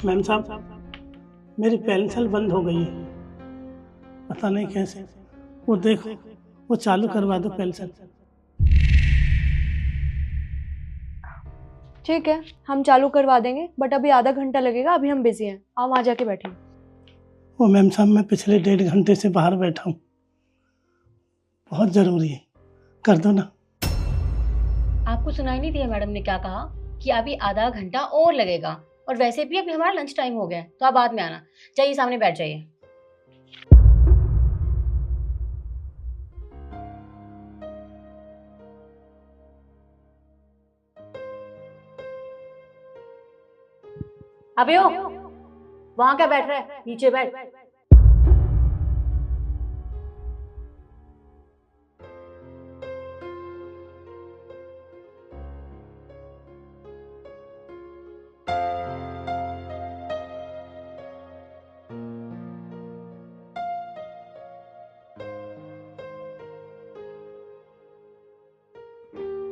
Ma'am साहब, मेरी pencil बंद हो गई है, पता नहीं कैसे। वो देखो, वो चालू करवा दो पेंसिल। ठीक है, हम चालू करवा देंगे, बट अभी आधा घंटा लगेगा। अभी हम बिजी हैं, आप वहाँ जाके बैठिए। वो मैम साहब, मैं पिछले 1.5 घंटे से बाहर बैठा हूँ, बहुत ज़रूरी है, कर दो ना। आपको सुनाई नहीं दिया मैडम ने क्या कहा कि अभी आधा घंटा और लगेगा, और वैसे भी अभी हमारा लंच टाइम हो गया है, तो आप बाद में आना। जाइए सामने बैठ जाइए। अबे ओ, वहां क्या बैठ रहा है, नीचे बैठ।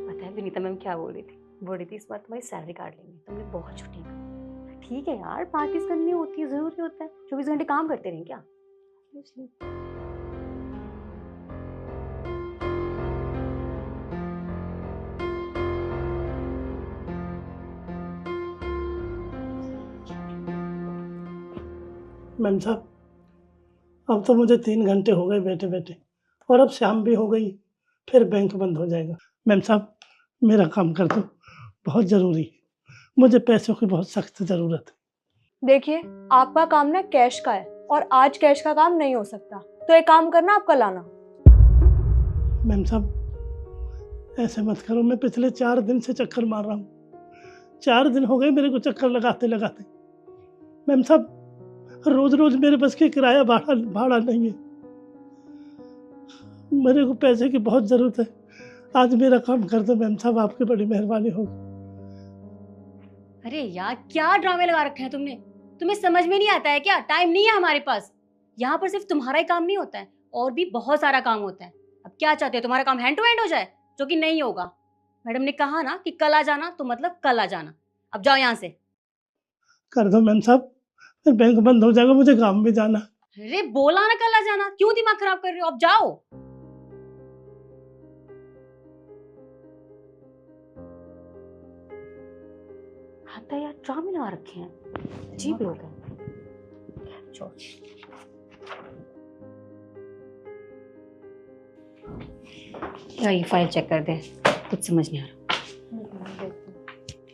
पता है विनीता मैम क्या बोल रही थी इस बार तुम्हारी सैलरी काट लेंगे, तुमने बहुत छुट्टियां कर। ठीक है यार, पार्टीज करनी होती है, जरूरी होता है। 24 घंटे काम करते रहें क्या? मैम साहब, अब तो मुझे 3 घंटे हो गए बैठे बैठे, और अब शाम भी हो गई, फिर बैंक बंद हो जाएगा। मैम साहब, मेरा काम कर दो, बहुत ज़रूरी है, मुझे पैसों की बहुत सख्त ज़रूरत है। देखिए, आपका काम ना कैश का है, और आज कैश का काम नहीं हो सकता, तो एक काम करना, आप कल आना। मैम साहब, ऐसे मत करो, मैं पिछले 4 दिन से चक्कर मार रहा हूँ, 4 दिन हो गए मेरे को चक्कर लगाते लगाते। मैम साहब, रोज रोज मेरे बस के किराया भाड़ा भाड़ा नहीं है, मेरे को पैसे की बहुत ज़रूरत है, आज मेरा काम कर दो मैम साहब, आपकी बड़ी मेहरबानी होगी। अरे यार, क्या ड्रामे लगा रखे हैं तुमने? तुम्हें समझ में नहीं आता है क्या? टाइम नहीं है हमारे पास। यहाँ पर सिर्फ तुम्हारा ही काम नहीं होता है, और भी बहुत सारा काम होता है। अब क्या चाहते हो, तुम्हारा काम हैंड टू हैंड हो जाए? जो कि नहीं होगा। मैडम ने कहा ना कि कल आ जाना, तो मतलब कल आ जाना। अब जाओ यहाँ से। कर दो मैम साहब, फिर बैंक बंद हो जाएगा, मुझे काम भी जाना। अरे बोला ना कल आ जाना, क्यों दिमाग खराब कर रहे हो? अब जाओ। आता यार, ड्रामे लगा रखे हैं, अजीब लोग हैं। छोड़। क्या ये फाइल चेक कर दे, कुछ समझ नहीं आ रहा।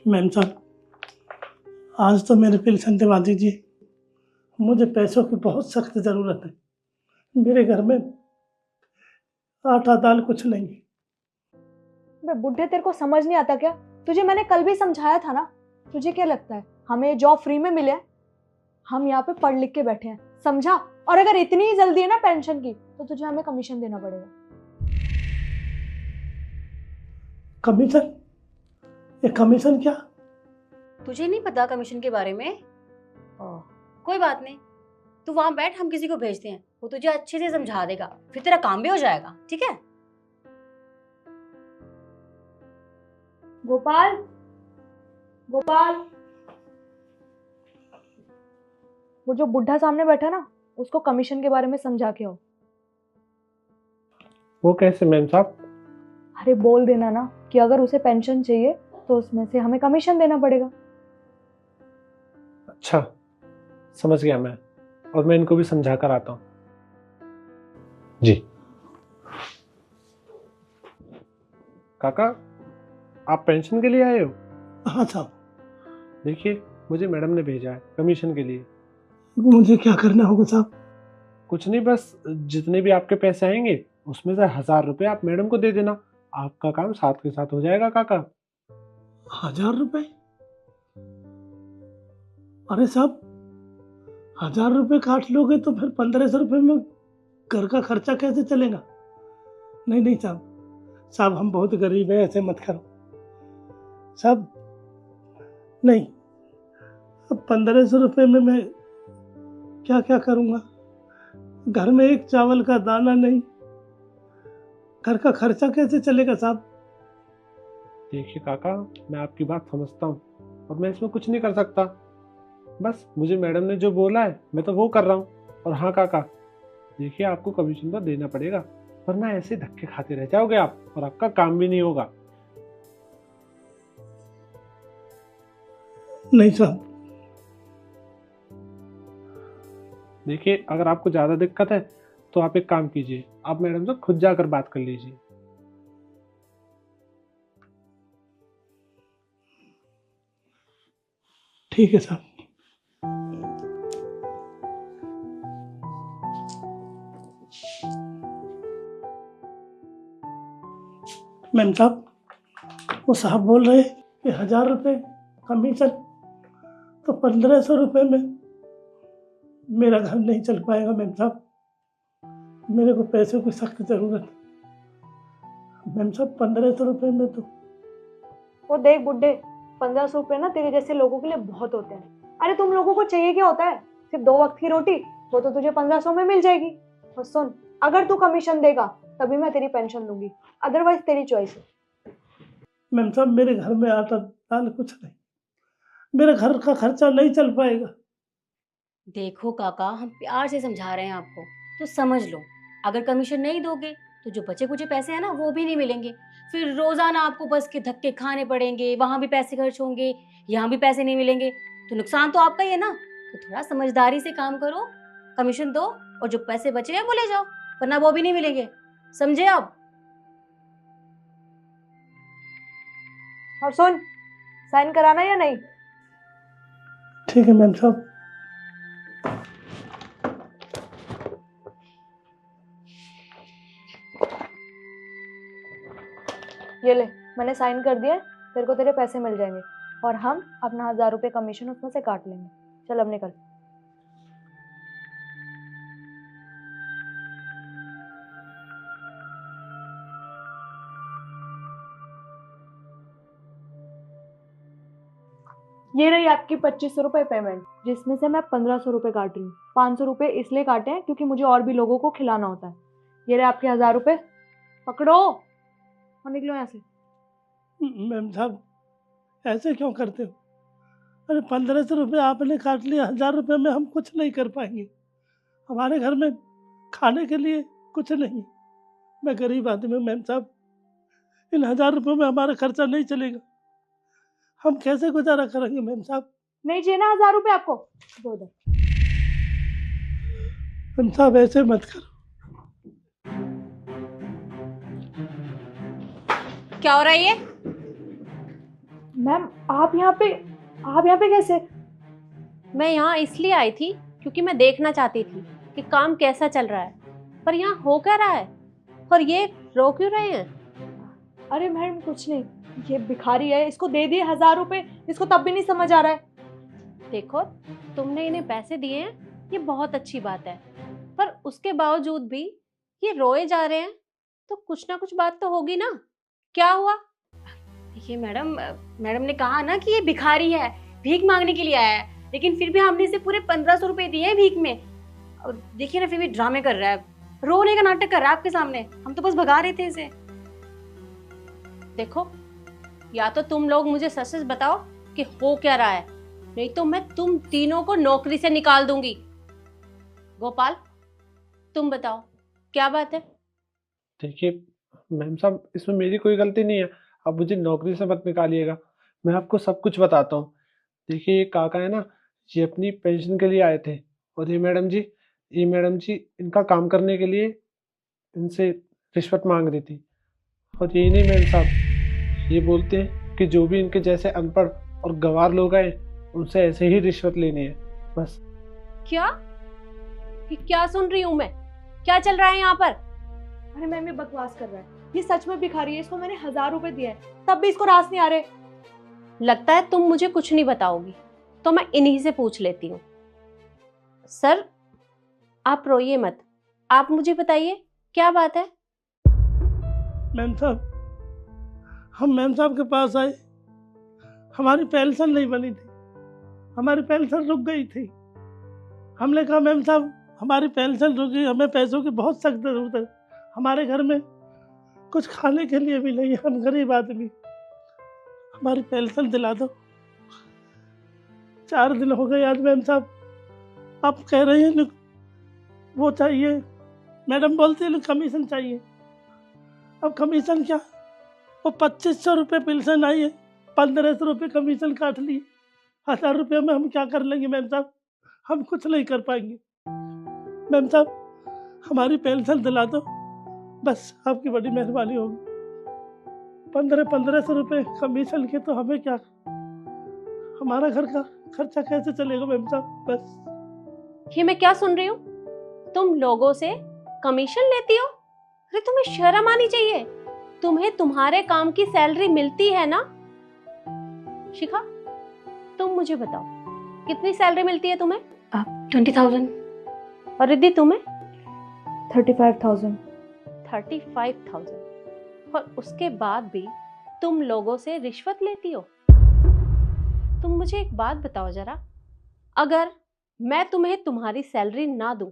मैम साहब, आज तो मेरे पेंशन दिवा दीजिए, मुझे पैसों की बहुत सख्त ज़रूरत है, मेरे घर में आटा दाल कुछ नहीं है। बे बुढ़े, तेरे को समझ नहीं आता क्या? तुझे मैंने कल भी समझाया था ना। तुझे क्या लगता है हमें ये जॉब फ्री में मिले? हम यहाँ पे पढ़ लिख के बैठे हैं, समझा? और अगर इतनी ही जल्दी है ना पेंशन की, तो तुझे हमें कमीशन देना पड़ेगा। कमीशन? ये कमीशन क्या? तुझे नहीं पता कमीशन के बारे में? ओह, कोई बात नहीं, तू वहां बैठ, हम किसी को भेजते हैं, वो तुझे अच्छे से समझा देगा, फिर तेरा काम भी हो जाएगा। ठीक है? गोपाल, गोपाल, वो जो बुढ़ा सामने बैठा ना, उसको कमीशन के बारे में समझा के आओ। वो कैसे मैम साहब? अरे बोल देना ना कि अगर उसे पेंशन चाहिए तो उसमें से हमें कमीशन देना पड़ेगा। अच्छा, समझ गया मैं, और मैं इनको भी समझा कर आता हूँ। जी काका, आप पेंशन के लिए आए हो? हाँ साहब। देखिए, मुझे मैडम ने भेजा है कमीशन के लिए। मुझे क्या करना होगा साहब? कुछ नहीं, बस जितने भी आपके पैसे आएंगे उसमें से 1000 रुपये आप मैडम को दे देना, आपका काम साथ के साथ हो जाएगा काका। 1000 रुपये? अरे साहब, 1000 रुपये काट लोगे तो फिर 1500 रुपये में घर का खर्चा कैसे चलेगा? नहीं नहीं साहब, साहब हम बहुत गरीब हैं, ऐसे मत करो साहब। नहीं, अब 1500 रुपये में मैं क्या क्या करूँगा? घर में एक चावल का दाना नहीं, घर का खर्चा कैसे चलेगा साहब? देखिए काका, मैं आपकी बात समझता हूँ और मैं इसमें कुछ नहीं कर सकता। बस मुझे मैडम ने जो बोला है मैं तो वो कर रहा हूँ। और हाँ काका, देखिए आपको कमीशन तो देना पड़ेगा, वरना ऐसे धक्के खाते रह जाओगे आप और आपका काम भी नहीं होगा। नहीं साहब, देखिए अगर आपको ज्यादा दिक्कत है तो आप एक काम कीजिए, आप मैडम से खुद जाकर बात कर लीजिए। ठीक है साहब। मैम साहब, वो साहब बोल रहे कि 1000 रुपये कमीशन, तो 1500 रुपये में मेरा घर नहीं चल पाएगा मैम साहब। मेरे को पैसे की सख्त ज़रूरत है मैम साहब। 1500 रुपये में तो वो देख बुड्ढे, 1500 रुपये ना तेरे जैसे लोगों के लिए बहुत होते हैं। अरे तुम लोगों को चाहिए क्या होता है? सिर्फ 2 वक्त की रोटी, वो तो तुझे 1500 में मिल जाएगी। और सुन, अगर तू कमीशन देगा तभी मैं तेरी पेंशन लूंगी, अदरवाइज तेरी चॉइस है। मैम साहब, मेरे घर में आटा दाल कुछ नहीं, मेरे घर का खर्चा नहीं चल पाएगा। देखो काका, हम प्यार से समझा रहे हैं आपको, तो समझ लो। अगर कमीशन नहीं दोगे तो जो बचे कुचे पैसे हैं ना वो भी नहीं मिलेंगे। फिर रोजाना आपको बस के धक्के खाने पड़ेंगे, वहां भी पैसे खर्च होंगे, यहाँ भी पैसे नहीं मिलेंगे, तो नुकसान तो आपका ही है ना। तो थोड़ा समझदारी से काम करो, कमीशन दो और जो पैसे बचे हैं वो ले जाओ, वरना वो भी नहीं मिलेंगे। समझे आप? और सुन, साइन कराना या नहीं? ठीक है मैम साहब। ये ले, मैंने साइन कर दिया, तेरे को तेरे पैसे मिल जाएंगे और हम अपना 1000 रुपये कमीशन उसमें से काट लेंगे। चल अब निकल। ये रही आपकी 2500 रुपये पेमेंट, जिसमें से मैं 1500 रुपये काट रही हूँ। 500 रुपये इसलिए काटे हैं क्योंकि मुझे और भी लोगों को खिलाना होता है। ये रहे आपके 1000 रुपये, पकड़ो और निकलो यहाँ से। मैम साहब, ऐसे क्यों करते हो? अरे 1500 रुपये आपने काट लिया, 1000 रुपये में हम कुछ नहीं कर पाएंगे। हमारे घर में खाने के लिए कुछ नहीं। मैं गरीब आदमी हूँ मैम साहब, इन 1000 रुपये में हमारा खर्चा नहीं चलेगा। हम कैसे गुजारा करेंगे मैम साहब? नहीं चाहिए ना 1000 रुपये आपको? दो दो। मैम साहब ऐसे मत करो। क्या हो रहा है ये? मैम आप यहाँ पे कैसे? मैं यहाँ इसलिए आई थी क्योंकि मैं देखना चाहती थी कि काम कैसा चल रहा है, पर यहाँ हो क्या रहा है और ये रो क्यों रहे हैं? अरे मैडम कुछ नहीं, ये भिखारी है, इसको दे दिए 1000 रुपये, इसको तब भी नहीं समझ आ रहा है। देखो, तुमने इन्हें पैसे दिए हैं, ये बहुत अच्छी बात है, पर उसके बावजूद भी ये रोए जा रहे हैं, तो कुछ ना कुछ बात तो होगी ना। क्या हुआ? देखिए मैडम ने कहा ना कि ये भिखारी है, भीख मांगने के लिए आया है, लेकिन फिर भी हमने इसे पूरे 1500 रुपए दिए हैं भीख में। और देखिए ना, फिर भी ड्रामे कर रहा है, रोने का नाटक कर रहा है आपके सामने। हम तो बस भगा रहे थे इसे। देखो, या तो तुम लोग मुझे सच सच बताओ कि हो क्या रहा है, नहीं तो मैं तुम तीनों को नौकरी से निकाल दूंगी। गोपाल, तुम बताओ क्या बात है? देखिए मैम साहब, इसमें मेरी कोई गलती नहीं है, आप मुझे नौकरी से मत निकालिएगा, मैं आपको सब कुछ बताता हूँ। देखिए ये काका है ना, ये अपनी पेंशन के लिए आए थे, और ये मैडम जी इनका काम करने के लिए इनसे रिश्वत मांग रही थी। और यही नहीं मैम साहब, ये बोलते हैं कि जो भी इनके जैसे अनपढ़ और गंवार लोग आए उनसे ऐसे ही रिश्वत लेनी है बस। क्या? ये क्या सुन रही हूँ मैं? क्या चल रहा है यहाँ पर? अरे मैम ये बकवास कर रहा है, ये सच में भिखारी है, इसको मैंने 1000 रुपये दिए हैं, तब भी इसको रास नहीं आ रहे। लगता है तुम मुझे कुछ नहीं बताओगी, तो मैं इन्हीं से पूछ लेती हूँ। सर, आप रोइए मत, आप मुझे बताइए क्या बात है? मैम साहब, हम मैम साहब के पास आए, हमारी पेंशन नहीं बनी थी, हमारी पेंशन रुक गई थी। हमने कहा मैम साहब हमारी पेंशन रुक गई, हमें पैसों की बहुत सख्त ज़रूरत है, हमारे घर में कुछ खाने के लिए भी नहीं है, हम गरीब आदमी, हमारी पेंशन दिला दो। 4 दिन हो गए आज मैम साहब, आप कह रही हैं वो चाहिए, मैडम बोलती है कमीशन चाहिए। अब कमीशन क्या, वो 2500 रुपये पेंशन आई है, 1500 रुपये कमीशन काट लिए, 1000 रुपये में हम क्या कर लेंगे मैम साहब, हम कुछ नहीं कर पाएंगे। मैम साहब हमारी पेंशन दिला दो, बस आपकी बड़ी मेहरबानी होगी। 1500 रुपये कमीशन के तो हमें क्या, हमारा घर का खर्चा कैसे चलेगा मैम साहब। बस ये मैं क्या सुन रही हूँ, तुम लोगों से कमीशन लेती हो? अरे तुम्हें शर्म आनी चाहिए, तुम्हें तुम्हारे काम की सैलरी मिलती है ना। शिखा तुम मुझे बताओ कितनी सैलरी मिलती है तुम्हें? 20,000। और रिद्धि तुम्हें? 35,000। 35,000। और उसके बाद भी तुम लोगों से रिश्वत लेती हो। तुम मुझे एक बात बताओ जरा, अगर मैं तुम्हें तुम्हारी सैलरी ना दूं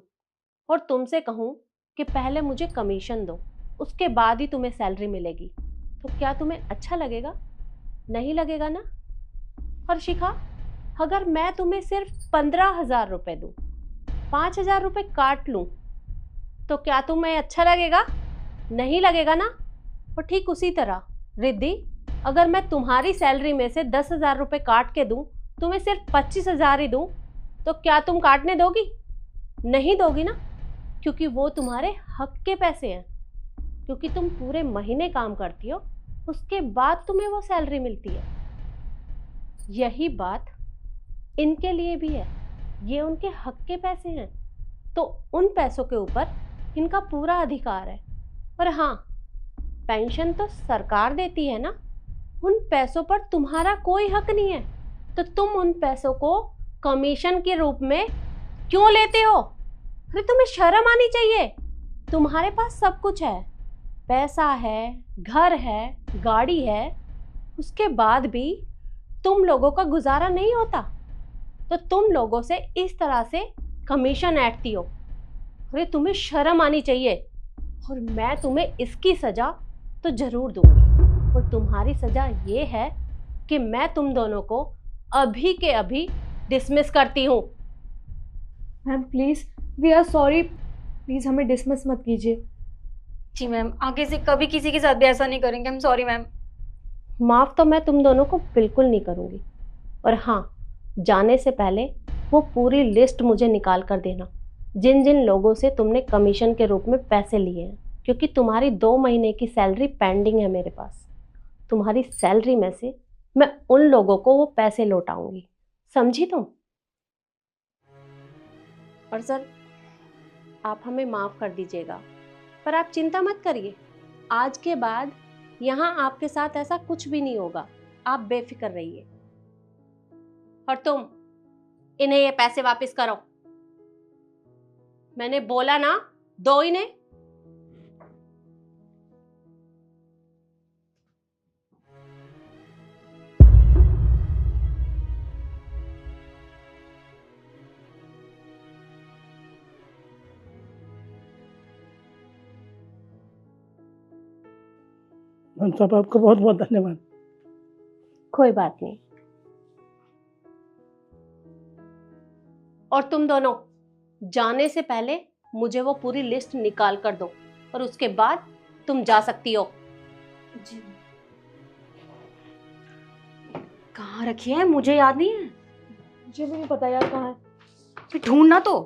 और तुमसे कहूं कि पहले मुझे कमीशन दो उसके बाद ही तुम्हें सैलरी मिलेगी, तो क्या तुम्हें अच्छा लगेगा? नहीं लगेगा ना। और शिखा अगर मैं तुम्हें सिर्फ 15,000 रुपये दूं, 5,000 रुपये काट लूं, तो क्या तुम्हें अच्छा लगेगा? नहीं लगेगा ना। और ठीक उसी तरह रिद्धि, अगर मैं तुम्हारी सैलरी में से 10,000 रुपये काट के दूं, तुम्हें सिर्फ 25,000 ही दूं, तो क्या तुम काटने दोगी? नहीं दोगी ना, क्योंकि वो तुम्हारे हक के पैसे हैं, क्योंकि तुम पूरे महीने काम करती हो, उसके बाद तुम्हें वो सैलरी मिलती है। यही बात इनके लिए भी है, ये उनके हक के पैसे हैं, तो उन पैसों के ऊपर इनका पूरा अधिकार है। और हाँ, पेंशन तो सरकार देती है ना, उन पैसों पर तुम्हारा कोई हक नहीं है, तो तुम उन पैसों को कमीशन के रूप में क्यों लेते हो? अरे तुम्हें शर्म आनी चाहिए, तुम्हारे पास सब कुछ है, पैसा है, घर है, गाड़ी है, उसके बाद भी तुम लोगों का गुजारा नहीं होता, तो तुम लोगों से इस तरह से कमीशन ऐंठती हो। अरे तुम्हें शर्म आनी चाहिए, और मैं तुम्हें इसकी सजा तो जरूर दूंगी। और तुम्हारी सजा ये है कि मैं तुम दोनों को अभी के अभी डिसमिस करती हूँ। Ma'am please, we are sorry, please हमें डिसमिस मत कीजिए। जी मैम, आगे से कभी किसी के साथ भी ऐसा नहीं करेंगे। हम सॉरी मैम। माफ तो मैं तुम दोनों को बिल्कुल नहीं करूंगी। और हाँ, जाने से पहले वो पूरी लिस्ट मुझे निकाल कर देना, जिन जिन लोगों से तुमने कमीशन के रूप में पैसे लिए हैं, क्योंकि तुम्हारी 2 महीने की सैलरी पेंडिंग है मेरे पास। तुम्हारी सैलरी में से मैं उन लोगों को वो पैसे लौटाऊंगी, समझी तुम? और सर, आप हमें माफ कर दीजिएगा, पर आप चिंता मत करिए, आज के बाद यहाँ आपके साथ ऐसा कुछ भी नहीं होगा, आप बेफिक्र रहिए। और तुम इन्हें ये पैसे वापस करो, मैंने बोला ना, दो इन्हें। मैम साहब आपका बहुत बहुत धन्यवाद। कोई बात नहीं। और तुम दोनों जाने से पहले मुझे वो पूरी लिस्ट निकाल कर दो, और उसके बाद तुम जा सकती हो। जी कहाँ रखी है, मुझे याद नहीं है। मुझे भी नहीं पता यार कहाँ है। फिर ढूंढना तो।